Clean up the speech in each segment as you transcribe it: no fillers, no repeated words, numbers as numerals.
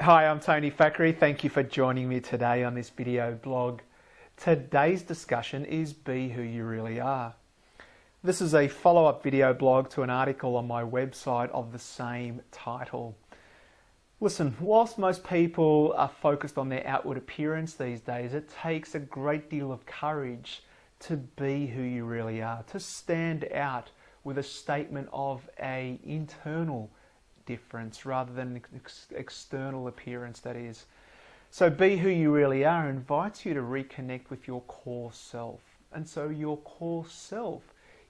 Hi, I'm Tony Fackery. Thank you for joining me today on this video blog. Today's discussion is Be Who You Really Are. This is a follow-up video blog to an article on my website of the same title. Listen, whilst most people are focused on their outward appearance these days, it takes a great deal of courage to be who you really are, to stand out with a statement of an internal difference rather than external appearance, that is. So Be Who You Really Are invites you to reconnect with your core self. And so your core self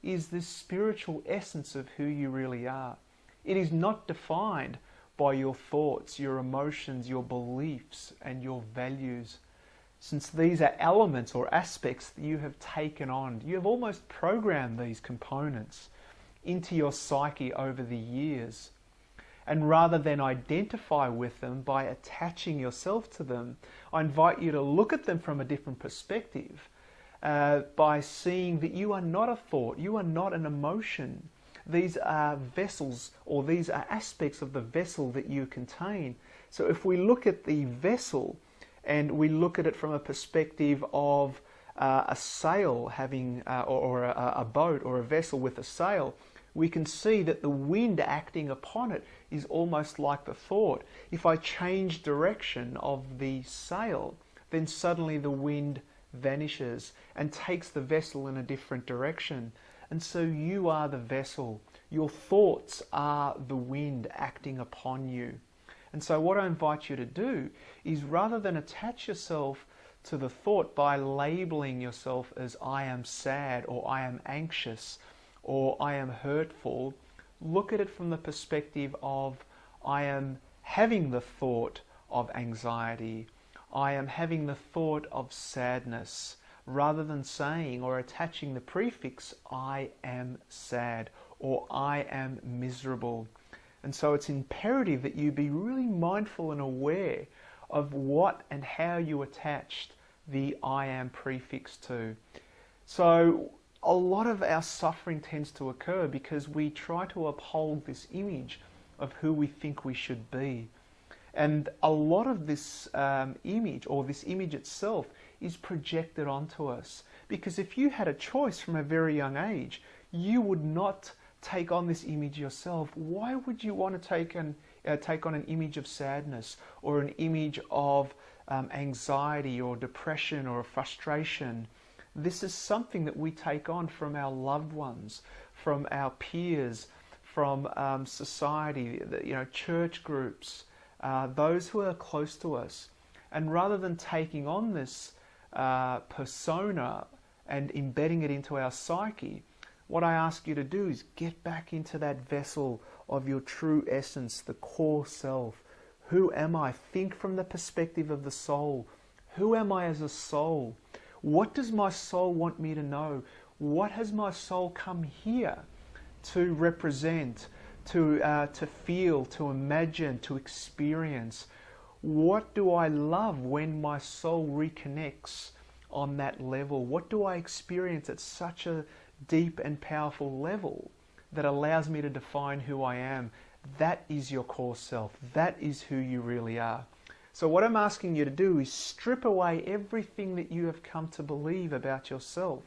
is this spiritual essence of who you really are. It is not defined by your thoughts, your emotions, your beliefs, and your values. Since these are elements or aspects that you have taken on, you have almost programmed these components into your psyche over the years. And rather than identify with them by attaching yourself to them, I invite you to look at them from a different perspective by seeing that you are not a thought, you are not an emotion. These are vessels, or these are aspects of the vessel that you contain. So if we look at the vessel and we look at it from a perspective of a sail having, or a boat or a vessel with a sail, we can see that the wind acting upon it is almost like the thought. If I change direction of the sail, then suddenly the wind vanishes and takes the vessel in a different direction. And so you are the vessel. Your thoughts are the wind acting upon you. And so what I invite you to do is, rather than attach yourself to the thought by labeling yourself as I am sad or I am anxious or I am hurtful, look at it from the perspective of I am having the thought of anxiety, I am having the thought of sadness, rather than saying or attaching the prefix I am sad or I am miserable. And so it's imperative that you be really mindful and aware of what and how you attached the I am prefix to. So a lot of our suffering tends to occur because we try to uphold this image of who we think we should be. And a lot of this image, or this image itself, is projected onto us. Because if you had a choice from a very young age, you would not take on this image yourself. Why would you want to take on an image of sadness, or an image of anxiety or depression or frustration? This is something that we take on from our loved ones, from our peers, from society, church groups, those who are close to us. And rather than taking on this persona and embedding it into our psyche, what I ask you to do is get back into that vessel of your true essence, the core self. Who am I? Think from the perspective of the soul. Who am I as a soul? What does my soul want me to know? What has my soul come here to represent, to feel, to imagine, to experience? What do I love when my soul reconnects on that level? What do I experience at such a deep and powerful level that allows me to define who I am? That is your core self. That is who you really are. So what I'm asking you to do is strip away everything that you have come to believe about yourself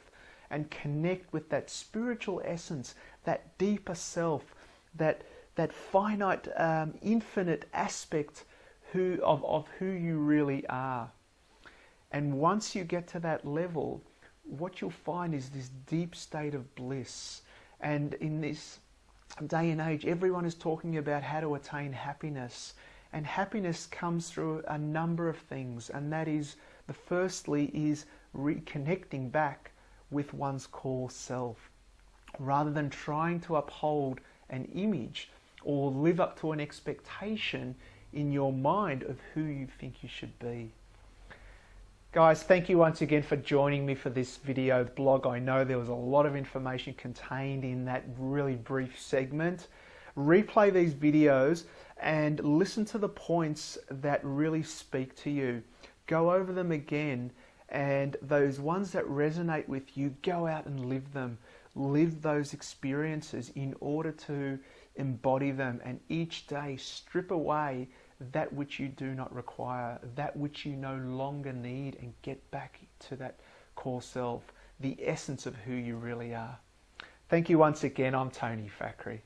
and connect with that spiritual essence, that deeper self, that finite, infinite aspect of who you really are. And once you get to that level, what you'll find is this deep state of bliss. And in this day and age, everyone is talking about how to attain happiness. And happiness comes through a number of things, and that is, the firstly is reconnecting back with one's core self, rather than trying to uphold an image or live up to an expectation in your mind of who you think you should be. Guys, thank you once again for joining me for this video blog. I know there was a lot of information contained in that really brief segment. Replay these videos and listen to the points that really speak to you. Go over them again, and those ones that resonate with you, go out and live them. Live those experiences in order to embody them, and each day strip away that which you do not require, that which you no longer need, and get back to that core self, the essence of who you really are. Thank you once again. I'm Tony Fackery.